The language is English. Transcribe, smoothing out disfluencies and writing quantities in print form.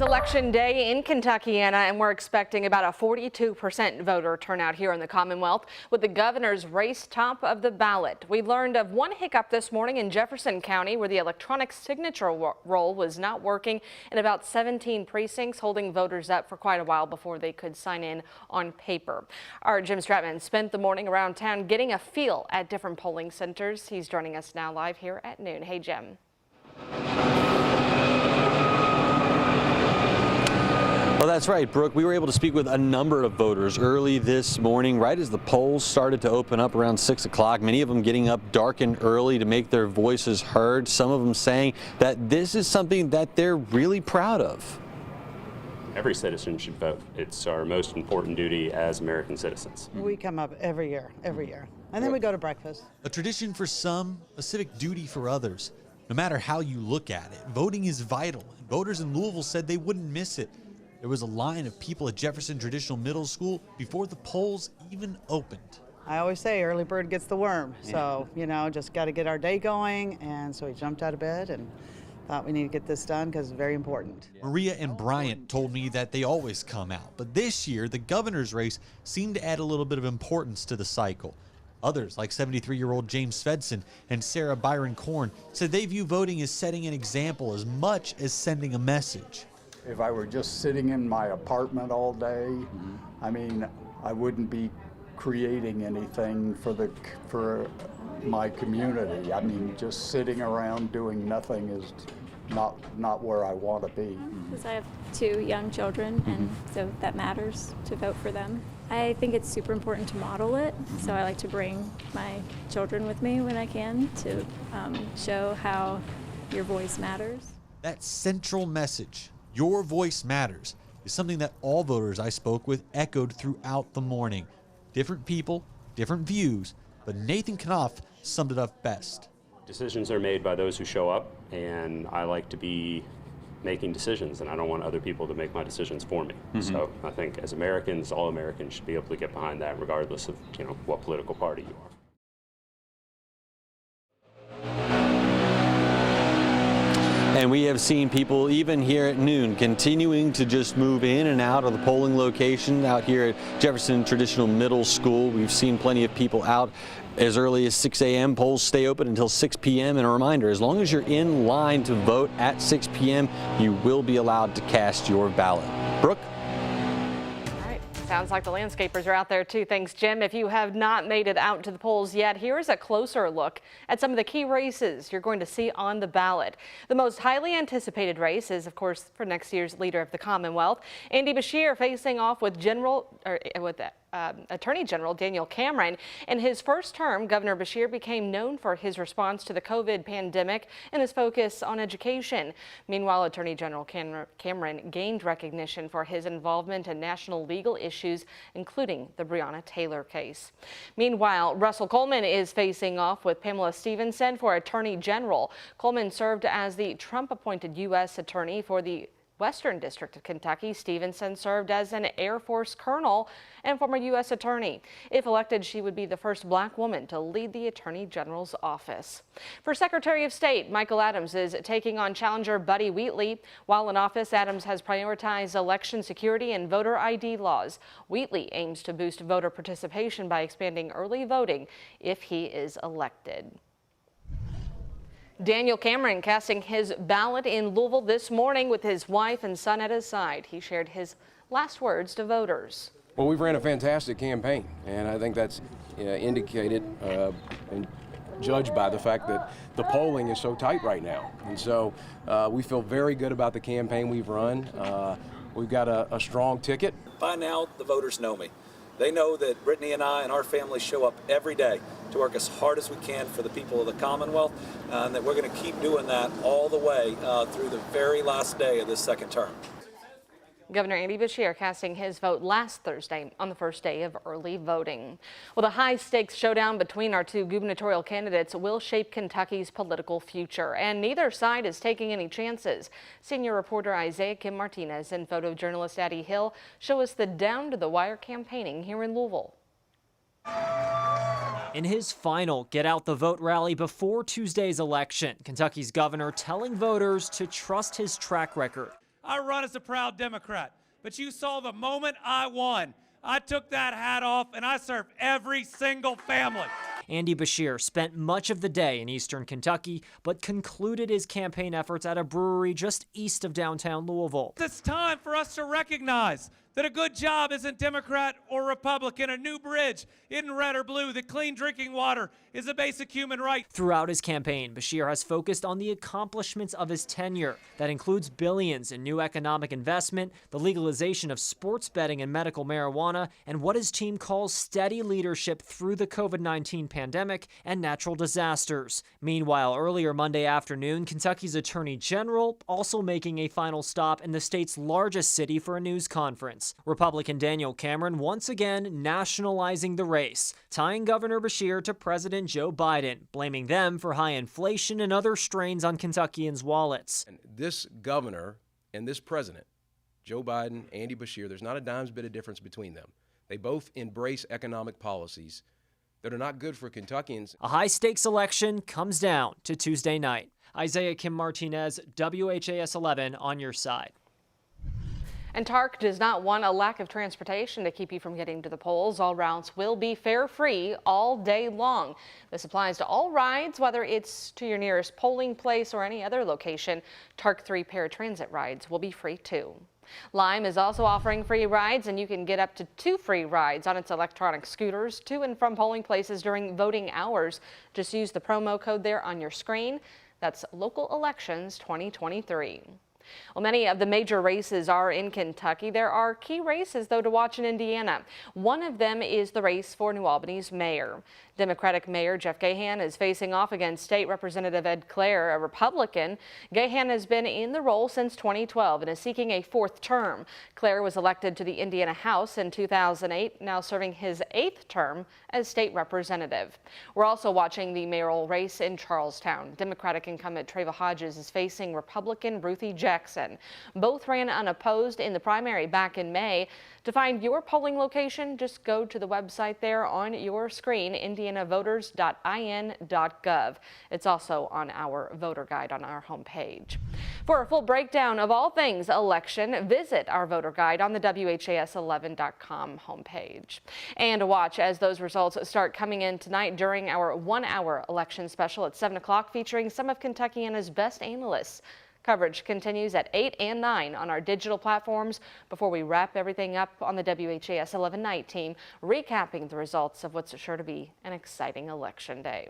Election day in Kentucky, Anna, and we're expecting about a 42% voter turnout here in the Commonwealth, with the governor's race top of the ballot. We learned of one hiccup this morning in Jefferson County, where the electronic signature roll was not working in about 17 precincts, holding voters up for quite a while before they could sign in on paper. Our Jim Stratman spent the morning around town getting a feel at different polling centers. He's joining us now live here at noon. Hey, Jim. Well, that's right, Brooke. We were able to speak with a number of voters early this morning, right as the polls started to open up around 6 o'clock. Many of them getting up dark and early to make their voices heard. Some of them saying that this is something that they're really proud of. Every citizen should vote. It's our most important duty as American citizens. We come up every year. And then we go to breakfast. A tradition for some, a civic duty for others. No matter how you look at it, voting is vital. And voters in Louisville said they wouldn't miss it. There was a line of people at Jefferson Traditional Middle School before the polls even opened. I always say early bird gets the worm. So, just got to get our day going. And so we jumped out of bed and thought we need to get this done because it's very important. Maria and Bryant told me that they always come out. But this year, the governor's race seemed to add a little bit of importance to the cycle. Others, like 73-year-old James Svedson and Sarah Byron Korn, said they view voting as setting an example as much as sending a message. If I were just sitting in my apartment all day, I wouldn't be creating anything for my community. Just sitting around doing nothing is not where I want to be. Because I have 2 young children, and so that matters to vote for them. I think it's super important to model it, so I like to bring my children with me when I can to show how your voice matters. That central message, your voice matters, is something that all voters I spoke with echoed throughout the morning. Different people, different views, but Nathan Knopf summed it up best. Decisions are made by those who show up, and I like to be making decisions, and I don't want other people to make my decisions for me. So I think as Americans, all Americans should be able to get behind that regardless of what political party you are. And we have seen people even here at noon continuing to just move in and out of the polling location out here at Jefferson Traditional Middle School. We've seen plenty of people out as early as 6 a.m. Polls stay open until 6 p.m. And a reminder, as long as you're in line to vote at 6 p.m., you will be allowed to cast your ballot. Brooke? Sounds like the landscapers are out there too. Thanks, Jim. If you have not made it out to the polls yet, here's a closer look at some of the key races you're going to see on the ballot. The most highly anticipated race is, of course, for next year's leader of the Commonwealth, Andy Beshear, facing off with Attorney General Daniel Cameron. In his first term, Governor Beshear became known for his response to the COVID pandemic and his focus on education. Meanwhile, Attorney General Cameron gained recognition for his involvement in national legal issues, including the Breonna Taylor case. Meanwhile, Russell Coleman is facing off with Pamela Stephenson for Attorney General. Coleman served as the Trump-appointed U.S. Attorney for the Western District of Kentucky. Stephenson served as an Air Force colonel and former U.S. attorney. If elected, she would be the first black woman to lead the Attorney General's office. For Secretary of State, Michael Adams is taking on challenger Buddy Wheatley. While in office, Adams has prioritized election security and voter ID laws. Wheatley aims to boost voter participation by expanding early voting if he is elected. Daniel Cameron casting his ballot in Louisville this morning with his wife and son at his side. He shared his last words to voters. Well, we've ran a fantastic campaign, and I think that's indicated and judged by the fact that the polling is so tight right now. And so we feel very good about the campaign we've run. We've got a strong ticket. By now, the voters know me. They know that Brittany and I and our family show up every day to work as hard as we can for the people of the Commonwealth, and that we're going to keep doing that all the way through the very last day of this second term. Governor Andy Beshear casting his vote last Thursday on the first day of early voting. Well, the high-stakes showdown between our 2 gubernatorial candidates will shape Kentucky's political future, and neither side is taking any chances. Senior reporter Isaiah Kim Martinez and photojournalist Addie Hill show us the down-to-the-wire campaigning here in Louisville. In his final get-out-the-vote rally before Tuesday's election, Kentucky's governor telling voters to trust his track record. I run as a proud Democrat. But you saw the moment I won, I took that hat off and I served every single family. Andy Beshear spent much of the day in eastern Kentucky, but concluded his campaign efforts at a brewery just east of downtown Louisville. It's time for us to recognize that a good job isn't Democrat or Republican, a new bridge isn't red or blue, that clean drinking water is a basic human right. Throughout his campaign, Beshear has focused on the accomplishments of his tenure. That includes billions in new economic investment, the legalization of sports betting and medical marijuana, and what his team calls steady leadership through the COVID-19 pandemic and natural disasters. Meanwhile, earlier Monday afternoon, Kentucky's Attorney General also making a final stop in the state's largest city for a news conference. Republican Daniel Cameron once again nationalizing the race, tying Governor Beshear to President Joe Biden, blaming them for high inflation and other strains on Kentuckians' wallets. And this governor and this president, Joe Biden, Andy Beshear, there's not a dime's bit of difference between them. They both embrace economic policies that are not good for Kentuckians. A high-stakes election comes down to Tuesday night. Isaiah Kim Martinez, WHAS 11 on your side. And TARC does not want a lack of transportation to keep you from getting to the polls. All routes will be fare-free all day long. This applies to all rides, whether it's to your nearest polling place or any other location. TARC 3 paratransit rides will be free too. Lime is also offering free rides, and you can get up to 2 free rides on its electronic scooters to and from polling places during voting hours. Just use the promo code there on your screen. That's Local Elections 2023. Well, many of the major races are in Kentucky. There are key races, though, to watch in Indiana. One of them is the race for New Albany's mayor. Democratic Mayor Jeff Gahan is facing off against State Representative Ed Clare, a Republican. Gahan has been in the role since 2012 and is seeking a 4th term. Clare was elected to the Indiana House in 2008, now serving his 8th term as state representative. We're also watching the mayoral race in Charlestown. Democratic incumbent Treva Hodges is facing Republican Ruthie Jackson. Both ran unopposed in the primary back in May. To find your polling location, just go to the website there on your screen, indianavoters.in.gov. It's also on our voter guide on our homepage. For a full breakdown of all things election, visit our voter guide on the WHAS11.com homepage. And watch as those results start coming in tonight during our 1-hour election special at 7 o'clock, featuring some of Kentuckiana's best analysts. Coverage continues at 8 and 9 on our digital platforms before we wrap everything up on the WHAS 11 night team, recapping the results of what's sure to be an exciting election day.